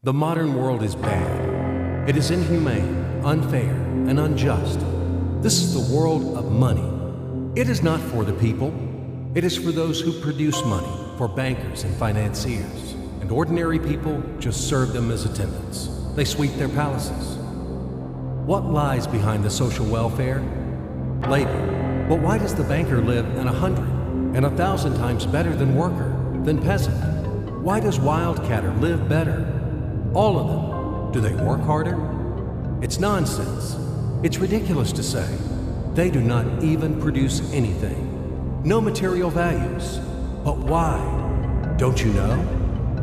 The modern world is bad. It is inhumane, unfair, and unjust. This is the world of money. It is not for the people. It is for those who produce money, for bankers and financiers. And ordinary people just serve them as attendants. They sweep their palaces. What lies behind the social welfare? Labor. But why does the banker live in 100 and 1,000 times better than worker, than peasant? Why does wildcatter live better? All of them. Do they work harder? It's nonsense. It's ridiculous to say. They do not even produce anything. No material values. But why? Don't you know?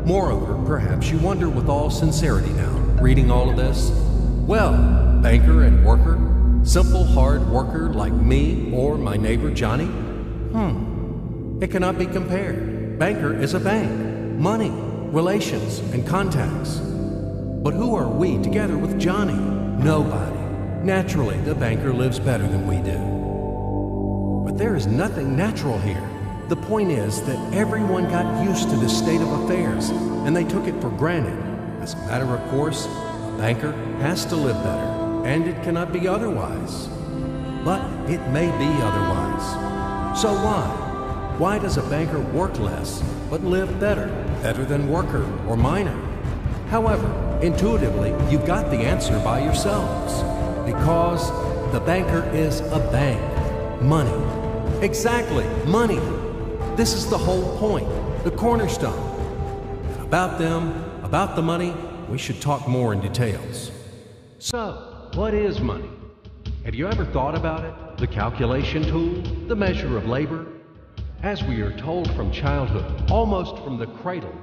Moreover, perhaps you wonder with all sincerity now, reading all of this. Well, banker and worker, simple hard worker like me or my neighbor Johnny? It cannot be compared. Banker is a bank, money, relations, and contacts. But who are we together with Johnny? Nobody. Naturally, the banker lives better than we do. But there is nothing natural here. The point is that everyone got used to this state of affairs, and they took it for granted. As a matter of course, a banker has to live better, and it cannot be otherwise. But it may be otherwise. So why? Why does a banker work less, but live better? Better than worker or miner? However, intuitively, you got the answer by yourselves. Because the banker is a bank. Money. Exactly, money. This is the whole point, the cornerstone. And about them, about the money, we should talk more in details. So, what is money? Have you ever thought about it? The calculation tool, the measure of labor? As we are told from childhood, almost from the cradle,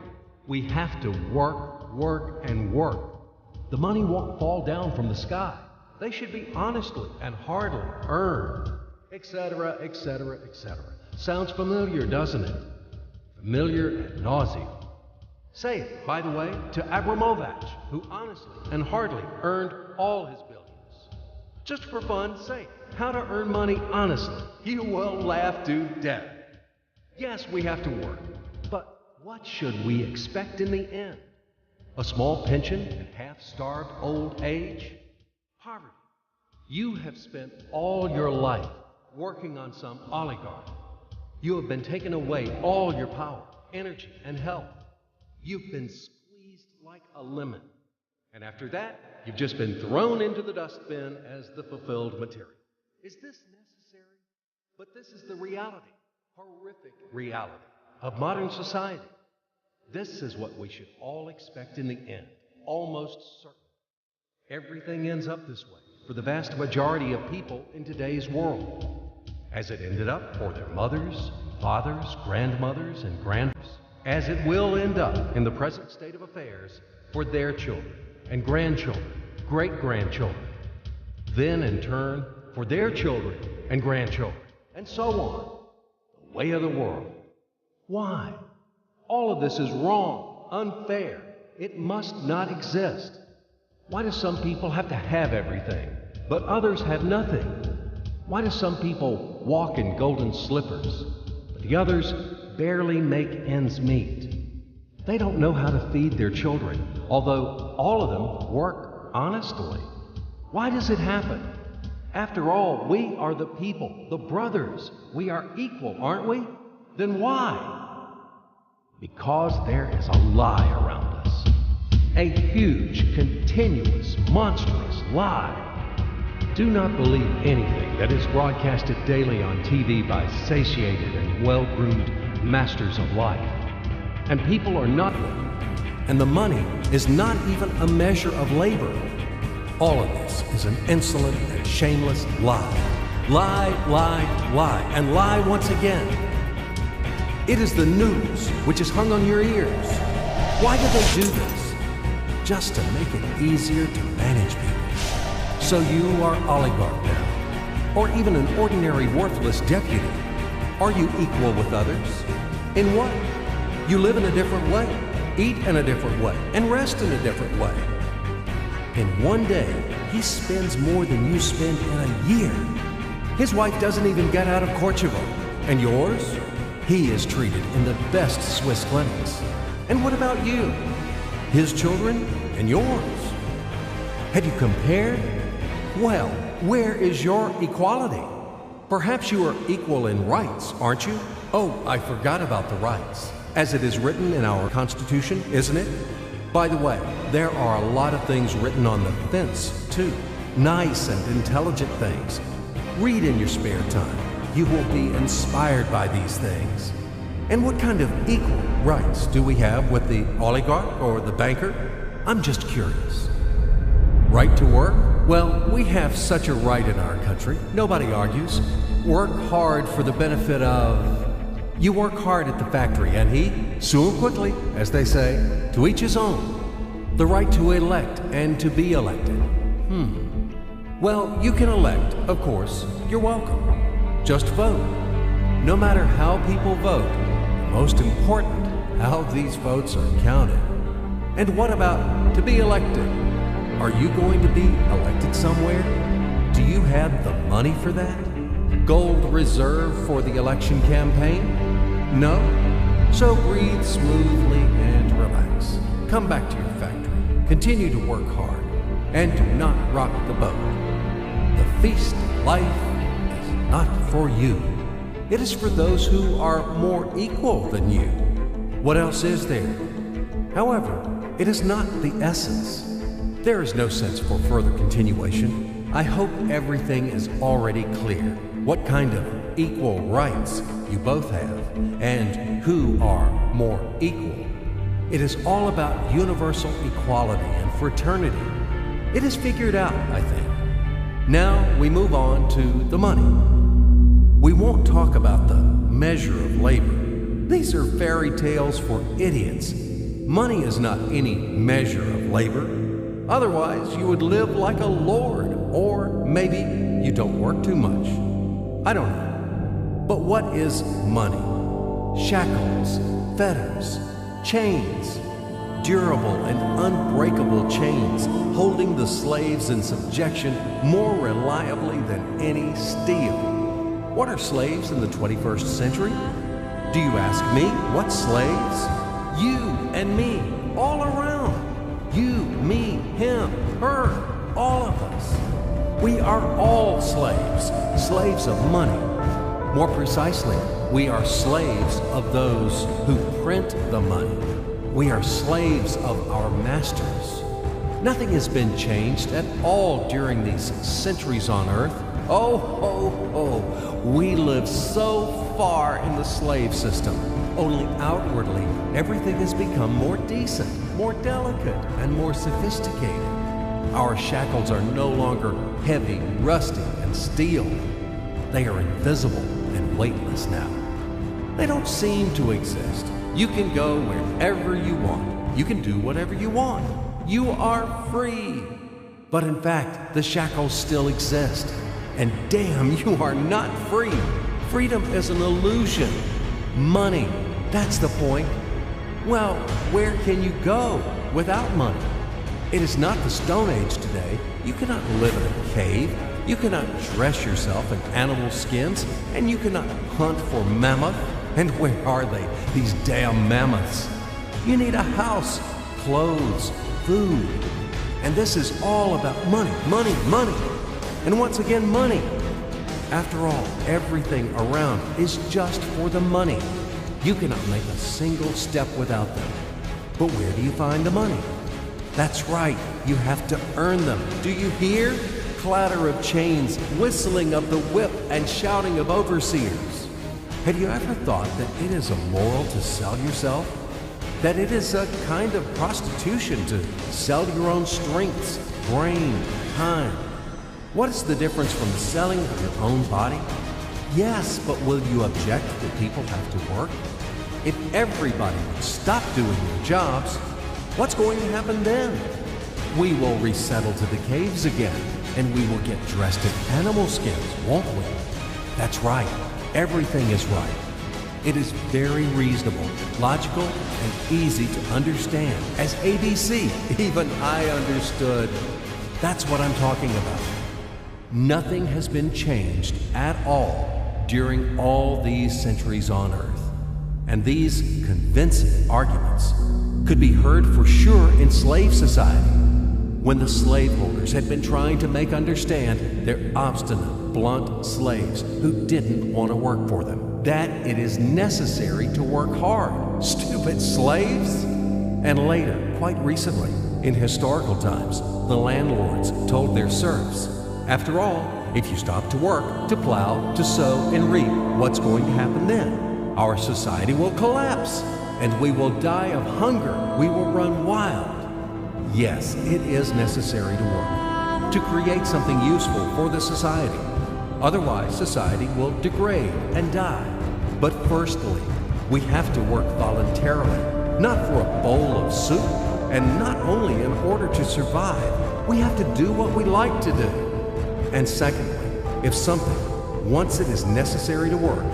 we have to work, work, and work. The money won't fall down from the sky. They should be honestly and hardly earned, etc., etc., etc. Sounds familiar, doesn't it? Familiar ad nauseum. Say it, by the way, to Abramovich, who honestly and hardly earned all his billions. Just for fun, say how to earn money honestly. You will laugh to death. Yes, we have to work, but what should we expect in the end? A small pension and half-starved old age? Poverty. You have spent all your life working on some oligarch. You have been taken away all your power, energy, and health. You've been squeezed like a lemon. And after that, you've just been thrown into the dustbin as the fulfilled material. Is this necessary? But this is the reality, horrific reality of modern society. This is what we should all expect in the end, almost certain. Everything ends up this way for the vast majority of people in today's world, as it ended up for their mothers, fathers, grandmothers, and grandfathers, as it will end up in the present state of affairs for their children and grandchildren, great-grandchildren, then in turn for their children and grandchildren, and so on. The way of the world. Why? All of this is wrong, unfair. It must not exist. Why do some people have to have everything, but others have nothing? Why do some people walk in golden slippers, but the others barely make ends meet? They don't know how to feed their children, although all of them work honestly. Why does it happen? After all, we are the people, the brothers. We are equal, aren't we? Then why? Because there is a lie around us. A huge, continuous, monstrous lie. Do not believe anything that is broadcasted daily on TV by satiated and well-groomed masters of life. And people are not working. And the money is not even a measure of labor. All of this is an insolent and shameless lie. Lie, lie, lie, and lie once again. It is the news which is hung on your ears. Why do they do this? Just to make it easier to manage people. So you are oligarch now, or even an ordinary worthless deputy. Are you equal with others? In what? You live in a different way, eat in a different way, and rest in a different way. In one day, he spends more than you spend in a year. His wife doesn't even get out of Kosovo. And yours? He is treated in the best Swiss clinics. And what about you? his children and yours. Had you compared? Well, where is your equality? Perhaps you are equal in rights, aren't you? Oh, I forgot about the rights. As it is written in our Constitution, isn't it? By the way, there are a lot of things written on the fence, too. Nice and intelligent things. Read in your spare time. You will be inspired by these things. And what kind of equal rights do we have with the oligarch or the banker? I'm just curious. Right to work? Well, we have such a right in our country. Nobody argues. Work hard for the benefit of... You work hard at the factory, and he, soon quickly, as they say, to each his own. The right to elect and to be elected. Well, you can elect, of course. You're welcome. Just vote. No matter how people vote, most important, how these votes are counted. And what about to be elected? Are you going to be elected somewhere? Do you have the money for that? Gold reserve for the election campaign? No? So breathe smoothly and relax. Come back to your factory. Continue to work hard. And do not rock the boat. The feast of life is not for you. It is for those who are more equal than you. What else is there? However, it is not the essence. There is no sense for further continuation. I hope everything is already clear. What kind of equal rights you both have, and who are more equal. It is all about universal equality and fraternity. It is figured out, I think. Now we move on to the money. We won't talk about the measure of labor. These are fairy tales for idiots. Money is not any measure of labor. Otherwise, you would live like a lord, or maybe you don't work too much. I don't know. But what is money? Shackles, fetters, chains, durable and unbreakable chains holding the slaves in subjection more reliably than any steel. What are slaves in the 21st century? Do you ask me? What slaves? You and me, all around. You, me, him, her, all of us. We are all slaves, slaves of money. More precisely, we are slaves of those who print the money. We are slaves of our masters. Nothing has been changed at all during these centuries on earth. Oh, ho, ho. We live so far in the slave system. Only outwardly, everything has become more decent, more delicate, and more sophisticated. Our shackles are no longer heavy, rusty, and steel. They are invisible and weightless now. They don't seem to exist. You can go wherever you want. You can do whatever you want. You are free. But in fact, the shackles still exist. And damn, you are not free. Freedom is an illusion. Money, that's the point. Well, where can you go without money? It is not the Stone Age today. You cannot live in a cave. You cannot dress yourself in animal skins. And you cannot hunt for mammoth. And where are they, these damn mammoths? You need a house, clothes, food. And this is all about money, money, money. And once again, money. After all, everything around is just for the money. You cannot make a single step without them. But where do you find the money? That's right, you have to earn them. Do you hear? Clatter of chains, whistling of the whip, and shouting of overseers. Have you ever thought that it is immoral to sell yourself? That it is a kind of prostitution to sell your own strengths, brain, time? What is the difference from selling of your own body? Yes, but will you object that people have to work? If everybody would stop doing their jobs, what's going to happen then? We will resettle to the caves again, and we will get dressed in animal skins, won't we? That's right. Everything is right. It is very reasonable, logical, and easy to understand. As ABC, even I understood. That's what I'm talking about. Nothing has been changed at all during all these centuries on Earth. And these convincing arguments could be heard for sure in slave society, when the slaveholders had been trying to make understand their obstinate, blunt slaves who didn't want to work for them that it is necessary to work hard. Stupid slaves! And later, quite recently, in historical times, the landlords told their serfs, after all, if you stop to work, to plow, to sow, and reap, what's going to happen then? Our society will collapse, and we will die of hunger. We will run wild. Yes, it is necessary to work, to create something useful for the society. Otherwise, society will degrade and die. But firstly, we have to work voluntarily, not for a bowl of soup, and not only in order to survive. We have to do what we like to do. And secondly, if something, once it is necessary to work,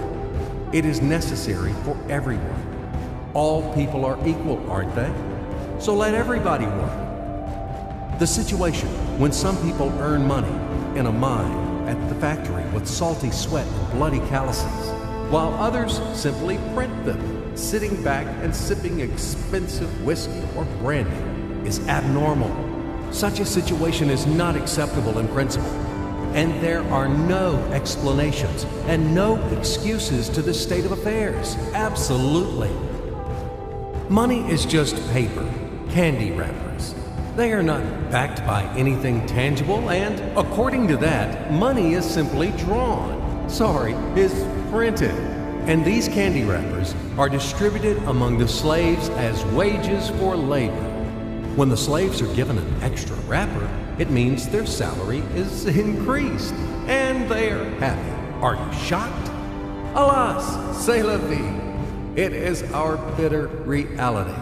it is necessary for everyone. All people are equal, aren't they? So let everybody work. The situation when some people earn money in a mine, at the factory with salty sweat and bloody calluses, while others simply print them, sitting back and sipping expensive whiskey or brandy, is abnormal. Such a situation is not acceptable in principle, and there are no explanations and no excuses to this state of affairs. Absolutely. Money is just paper, candy wrappers. They are not backed by anything tangible, and according to that, money is simply drawn. Sorry, is printed. And these candy wrappers are distributed among the slaves as wages for labor. When the slaves are given an extra wrapper, it means their salary is increased, and they are happy. Are you shocked? Alas, c'est la vie. It is our bitter reality.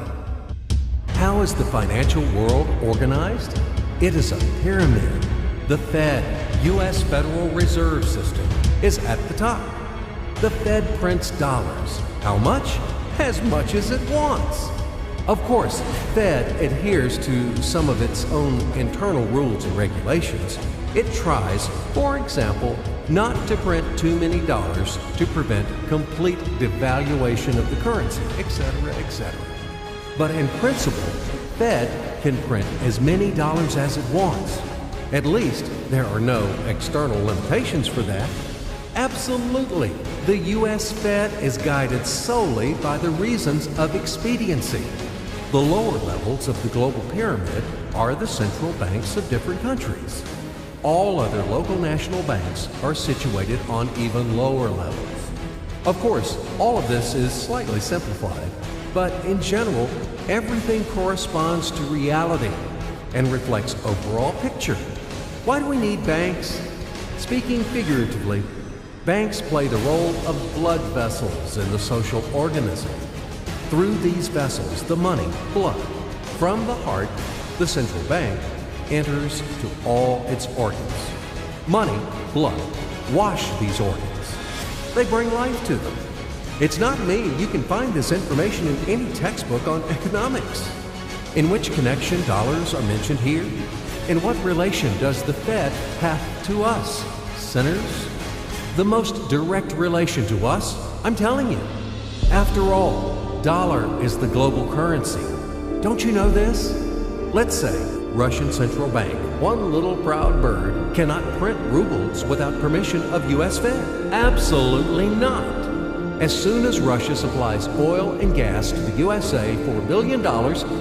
How is the financial world organized? It is a pyramid. The Fed, U.S. Federal Reserve System, is at the top. The Fed prints dollars. How much? As much as it wants. Of course, Fed adheres to some of its own internal rules and regulations. It tries, for example, not to print too many dollars to prevent complete devaluation of the currency, etc., etc. But in principle, Fed can print as many dollars as it wants. At least there are no external limitations for that. Absolutely, the U.S. Fed is guided solely by the reasons of expediency. The lower levels of the global pyramid are the central banks of different countries. All other local national banks are situated on even lower levels. Of course, all of this is slightly simplified, but in general, everything corresponds to reality and reflects overall picture. Why do we need banks? Speaking figuratively, banks play the role of blood vessels in the social organism. Through these vessels, the money, blood, from the heart, the central bank, enters to all its organs. Money, blood, wash these organs. They bring life to them. It's not me. You can find this information in any textbook on economics. In which connection dollars are mentioned here? In what relation does the Fed have to us, sinners? The most direct relation to us, I'm telling you. After all, dollar is the global currency. Don't you know this? Let's say Russian Central Bank, one little proud bird, cannot print rubles without permission of U.S. Fed. Absolutely not. As soon as Russia supplies oil and gas to the USA for $1 billion,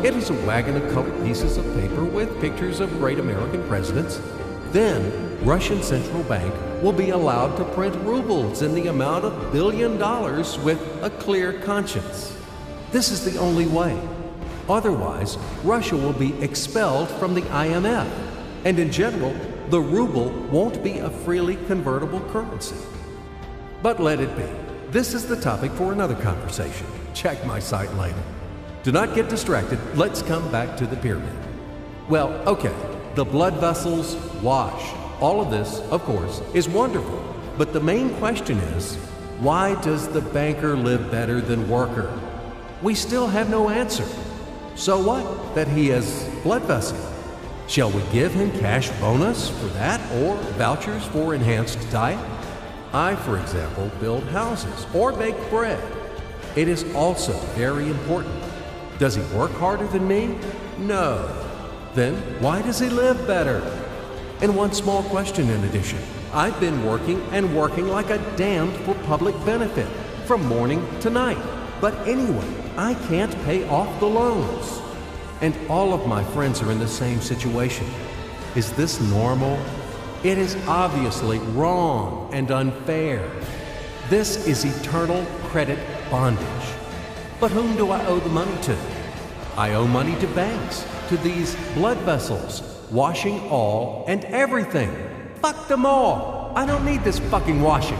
it is a wagon of colored pieces of paper with pictures of great American presidents. Then, Russian Central Bank will be allowed to print rubles in the amount of $1 billion with a clear conscience. This is the only way. Otherwise, Russia will be expelled from the IMF, and in general, the ruble won't be a freely convertible currency. But let it be. This is the topic for another conversation. Check my site later. Do not get distracted. Let's come back to the pyramid. Well, okay, the blood vessels wash. All of this, of course, is wonderful. But the main question is, why does the banker live better than worker? We still have no answer. So what that he has blood vessel? Shall we give him cash bonus for that or vouchers for enhanced diet? I, for example, build houses or bake bread. It is also very important. Does he work harder than me? No. Then why does he live better? And one small question in addition. I've been working and working like a damned for public benefit from morning to night. But anyway, I can't pay off the loans. And all of my friends are in the same situation. Is this normal? It is obviously wrong and unfair. This is eternal credit bondage. But whom do I owe the money to? I owe money to banks, to these blood vessels, washing all and everything. Fuck them all. I don't need this fucking washing.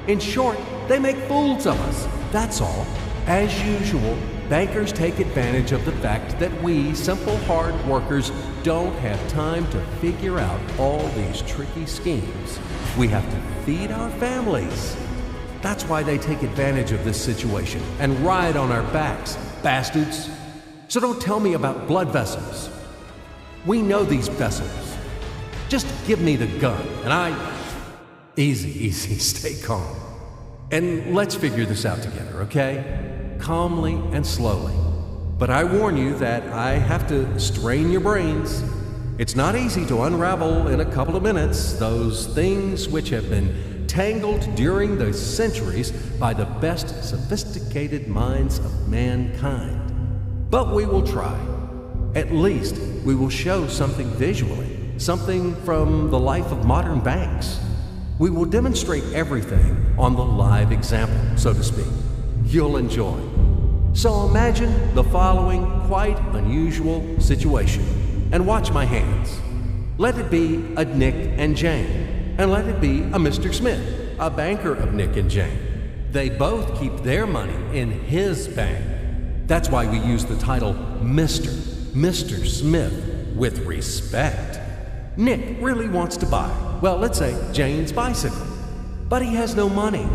In short, they make fools of us. That's all. As usual, bankers take advantage of the fact that we, simple hard workers, don't have time to figure out all these tricky schemes. We have to feed our families. That's why they take advantage of this situation and ride on our backs, bastards. So don't tell me about blood vessels. We know these vessels. Just give me the gun and Easy, stay calm. And let's figure this out together, okay? Calmly and slowly. But I warn you that I have to strain your brains. It's not easy to unravel in a couple of minutes those things which have been tangled during the centuries by the best sophisticated minds of mankind. But we will try. At least we will show something visually, something from the life of modern banks. We will demonstrate everything on the live example, so to speak. You'll enjoy. So imagine the following quite unusual situation, and watch my hands. Let it be a Nick and Jane, and let it be a Mr. Smith, a banker of Nick and Jane. They both keep their money in his bank. That's why we use the title Mr. Smith with respect. Nick really wants to buy, well, let's say Jane's bicycle, but he has no money.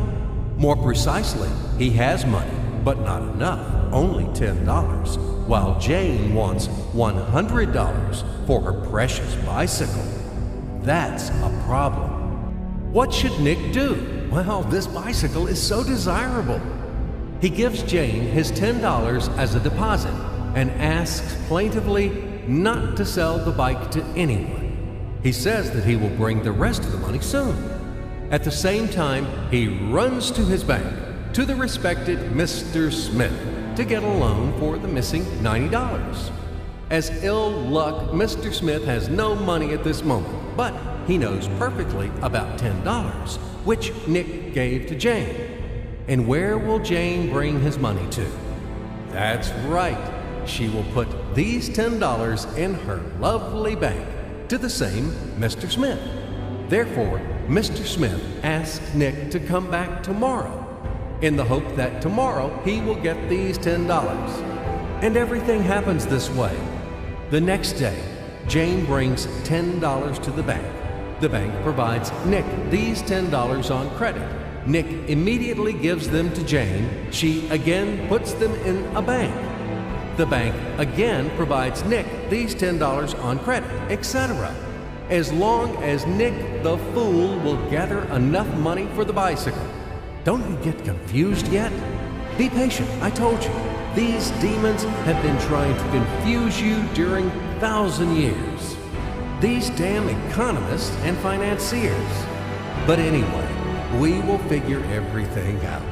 More precisely, he has money, but not enough, only $10, while Jane wants $100 for her precious bicycle. That's a problem. What should Nick do? Well, this bicycle is so desirable. He gives Jane his $10 as a deposit and asks plaintively not to sell the bike to anyone. He says that he will bring the rest of the money soon. At the same time, he runs to his bank, to the respected Mr. Smith, to get a loan for the missing $90. As ill luck, Mr. Smith has no money at this moment, but he knows perfectly about $10, which Nick gave to Jane. And where will Jane bring his money to? That's right. She will put these $10 in her lovely bank to the same Mr. Smith. Therefore, Mr. Smith asks Nick to come back tomorrow in the hope that tomorrow he will get these $10. And everything happens this way. The next day, Jane brings $10 to the bank. The bank provides Nick these $10 on credit. Nick immediately gives them to Jane. She again puts them in a bank. The bank again provides Nick these $10 on credit, etc. As long as Nick the fool will gather enough money for the bicycle. Don't you get confused yet? Be patient, I told you. These demons have been trying to confuse you during 1,000 years. These damn economists and financiers. But anyway, we will figure everything out.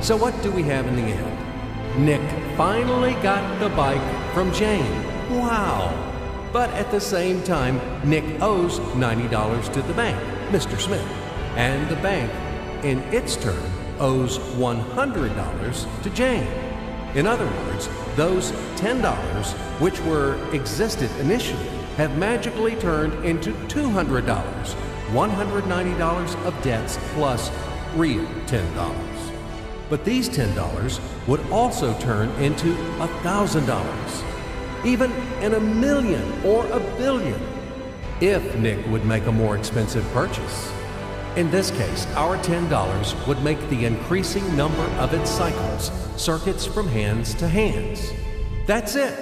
So what do we have in the end? Nick finally got the bike from Jane. Wow! But at the same time, Nick owes $90 to the bank, Mr. Smith. And the bank, in its turn, owes $100 to Jane. In other words, those $10, which existed initially, have magically turned into $200, $190 of debts plus real $10. But these $10 would also turn into $1,000, even in $1 million or $1 billion, if Nick would make a more expensive purchase. In this case, our $10 would make the increasing number of its cycles, circuits from hands to hands. That's it.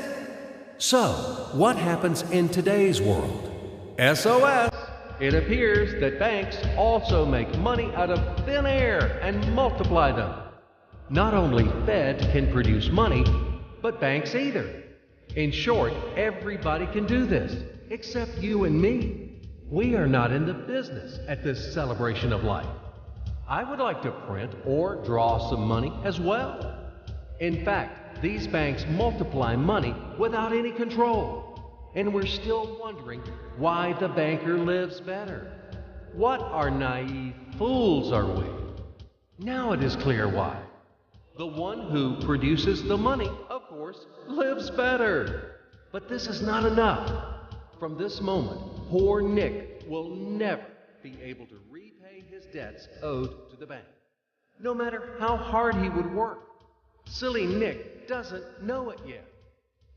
So, what happens in today's world? SOS! It appears that banks also make money out of thin air and multiply them. Not only Fed can produce money, but banks either. In short, everybody can do this, except you and me. We are not in the business at this celebration of life. I would like to print or draw some money as well. In fact, these banks multiply money without any control. And we're still wondering why the banker lives better. What are naive fools are we? Now it is clear why. The one who produces the money, of course, lives better. But this is not enough. From this moment, poor Nick will never be able to repay his debts owed to the bank, no matter how hard he would work. Silly Nick doesn't know it yet,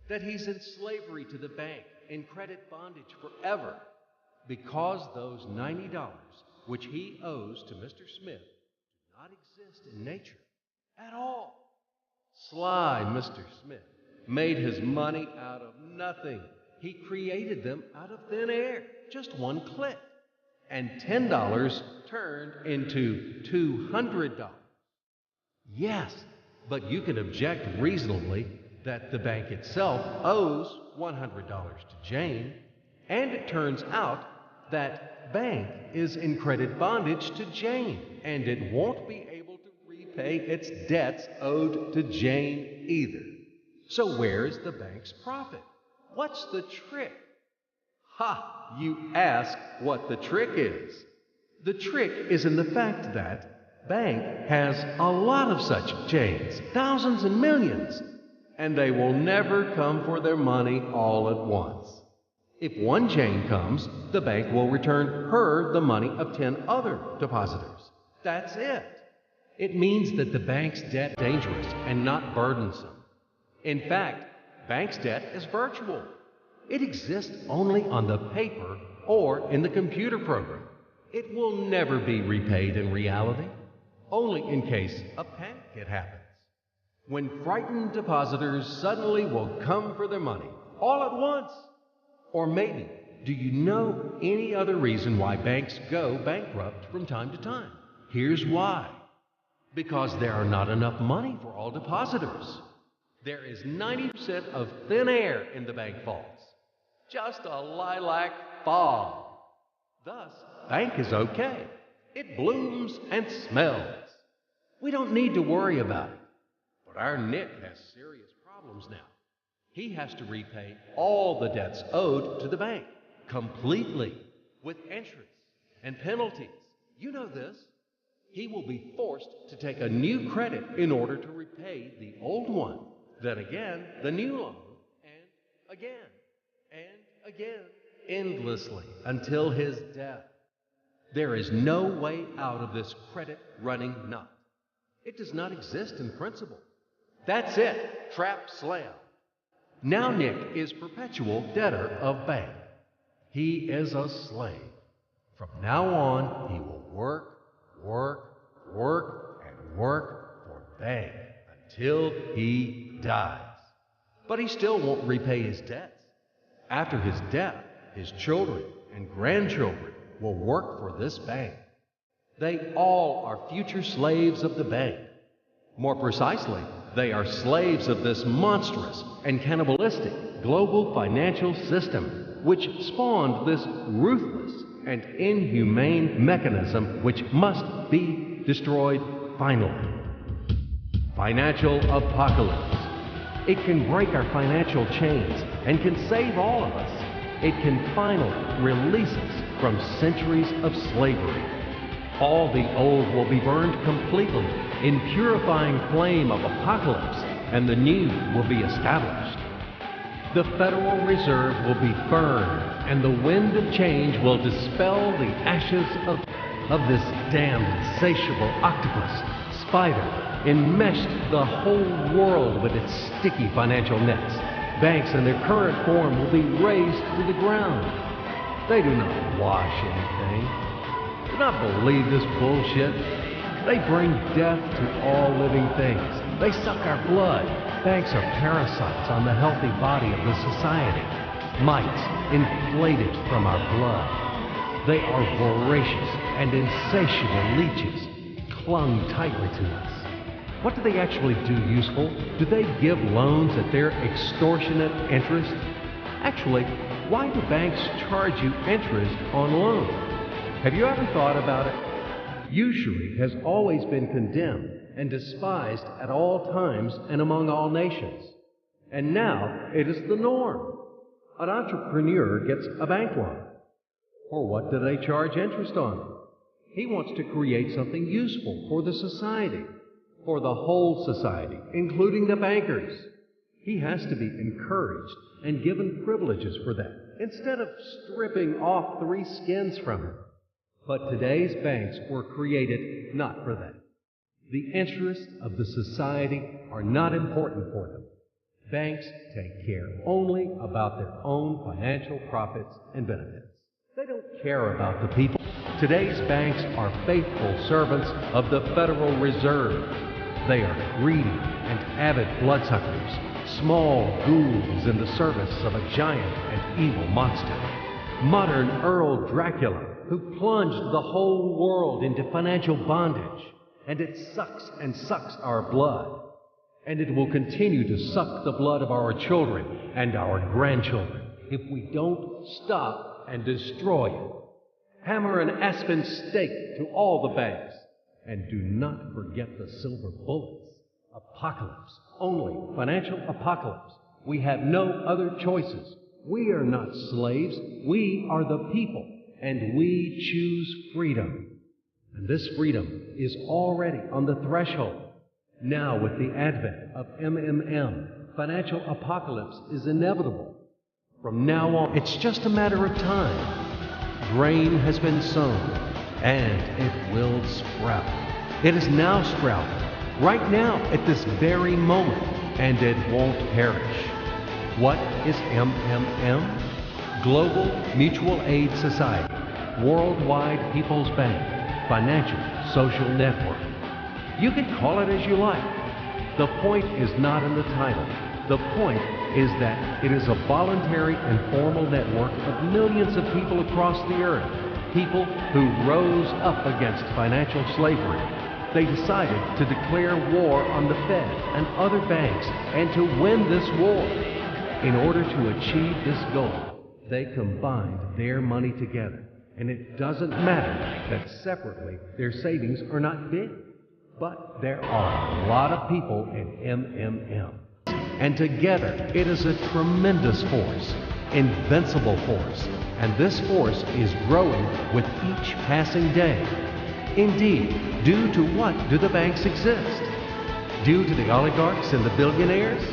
that he's in slavery to the bank, in credit bondage forever, because those $90 which he owes to Mr. Smith do not exist in nature at all. Sly Mr. Smith made his money out of nothing. He created them out of thin air, just one click. And $10 turned into $200. Yes, but you can object reasonably that the bank itself owes $100 to Jane, and it turns out that bank is in credit bondage to Jane, and it won't be able to repay its debts owed to Jane either. So where's the bank's profit? What's the trick? Ha! You ask what the trick is. The trick is in the fact that bank has a lot of such Janes, thousands and millions, and they will never come for their money all at once. If one Jane comes, the bank will return her the money of 10 other depositors. That's it. It means that the bank's debt is dangerous and not burdensome. In fact, bank's debt is virtual. It exists only on the paper or in the computer program. It will never be repaid in reality, only in case a panic happens. When frightened depositors suddenly will come for their money all at once. Or maybe, do you know any other reason why banks go bankrupt from time to time? Here's why. Because there are not enough money for all depositors. There is 90% of thin air in the bank vaults. Just a lilac fog. Thus, bank is okay. It blooms and smells. We don't need to worry about it. But our Nick has serious problems now. He has to repay all the debts owed to the bank, completely, with interest and penalties. You know this. He will be forced to take a new credit in order to repay the old one. Then again, the new loan, and again, endlessly, until his death. There is no way out of this credit running knot. It does not exist in principle. That's it, trap slam. Now Nick is perpetual debtor of bank. He is a slave. From now on, he will work for bank until he dies. But he still won't repay his debts. After his death, his children and grandchildren will work for this bank. They all are future slaves of the bank. More precisely, they are slaves of this monstrous and cannibalistic global financial system, which spawned this ruthless and inhumane mechanism which must be destroyed finally. Financial apocalypse. It can break our financial chains and can save all of us. It can finally release us from centuries of slavery. All the old will be burned completely in purifying flame of apocalypse, and the new will be established. The Federal Reserve will be burned, and the wind of change will dispel the ashes of this damned insatiable octopus, spider, enmeshed the whole world with its sticky financial nets. Banks in their current form will be razed to the ground. They do not wash anything. Do not believe this bullshit. They bring death to all living things. They suck our blood. Banks are parasites on the healthy body of the society. Mites inflated from our blood. They are voracious and insatiable leeches, clung tightly to us. What do they actually do useful? Do they give loans at their extortionate interest? Actually, why do banks charge you interest on loans? Have you ever thought about it? Usury has always been condemned and despised at all times and among all nations. And now it is the norm. An entrepreneur gets a bank loan. For what do they charge interest on? He wants to create something useful for the society, for the whole society, including the bankers. He has to be encouraged and given privileges for that, instead of stripping off 3 skins from him. But today's banks were created not for that. The interests of the society are not important for them. Banks take care only about their own financial profits and benefits. They don't care about the people. Today's banks are faithful servants of the Federal Reserve. They are greedy and avid bloodsuckers, small ghouls in the service of a giant and evil monster. Modern Earl Dracula, who plunged the whole world into financial bondage, and it sucks and sucks our blood. And it will continue to suck the blood of our children and our grandchildren if we don't stop and destroy it. Hammer an aspen stake to all the banks. And do not forget the silver bullets. Apocalypse. Only financial apocalypse. We have no other choices. We are not slaves. We are the people. And we choose freedom. And this freedom is already on the threshold. Now, with the advent of MMM, financial apocalypse is inevitable. From now on, it's just a matter of time. Grain has been sown, and it will sprout. It is now sprouting, right now, at this very moment, and it won't perish. What is MMM? Global Mutual Aid Society, Worldwide People's Bank, Financial Social Network. You can call it as you like. The point is not in the title. The point is that it is a voluntary and formal network of millions of people across the earth, people who rose up against financial slavery. They decided to declare war on the Fed and other banks and to win this war. In order to achieve this goal, they combined their money together. And it doesn't matter that separately their savings are not big. But there are a lot of people in MMM. And together, it is a tremendous force, invincible force. And this force is growing with each passing day. Indeed, due to what do the banks exist? Due to the oligarchs and the billionaires?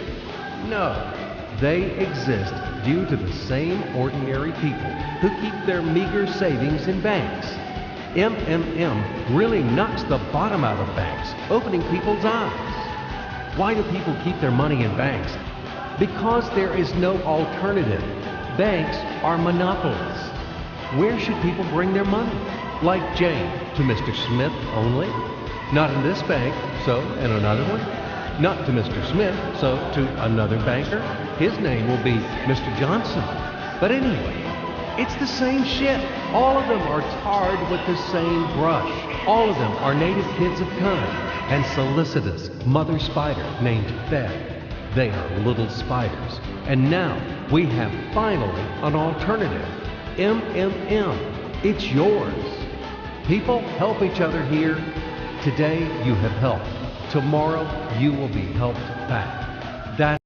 No, they exist due to the same ordinary people who keep their meager savings in banks. MMM really knocks the bottom out of banks, opening people's eyes. Why do people keep their money in banks? Because there is no alternative. Banks are monopolies. Where should people bring their money? Like Jane, to Mr. Smith only? Not in this bank, so in another one? Not to Mr. Smith, so to another banker? His name will be Mr. Johnson. But anyway, it's the same shit. All of them are tarred with the same brush. All of them are native kids of kind and solicitous mother spider named Fed. They are little spiders. And now we have finally an alternative. MMM. It's yours. People help each other here. Today you have helped. Tomorrow you will be helped back. That's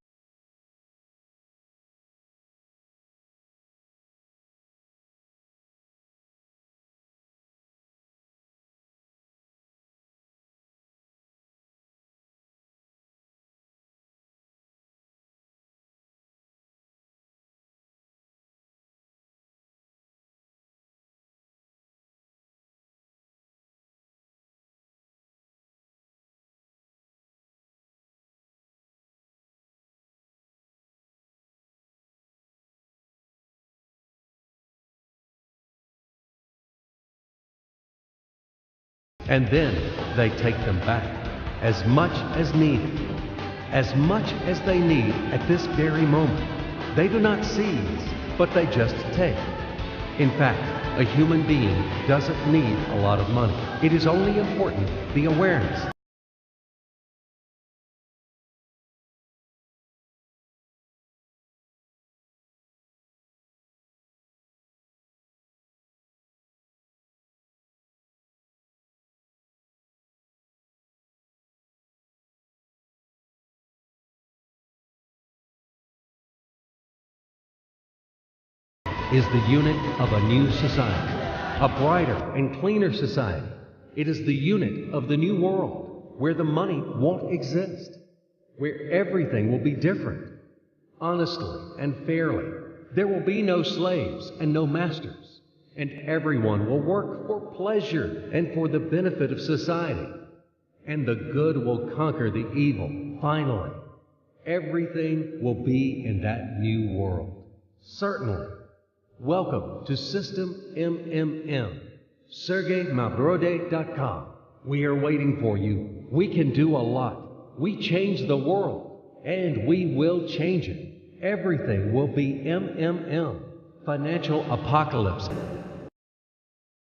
and then they take them back, as much as needed, as much as they need at this very moment. They do not seize, but they just take. In fact, a human being doesn't need a lot of money. It is only important the awareness is the unit of a new society, a brighter and cleaner society. It is the unit of the new world, where the money won't exist, where everything will be different, honestly and fairly. There will be no slaves and no masters, and everyone will work for pleasure and for the benefit of society. And the good will conquer the evil, finally. Everything will be in that new world. Certainly. Welcome to System MMM. SergeyMavrode.com. We are waiting for you. We can do a lot. We change the world, and we will change it. Everything will be MMM. Financial apocalypse.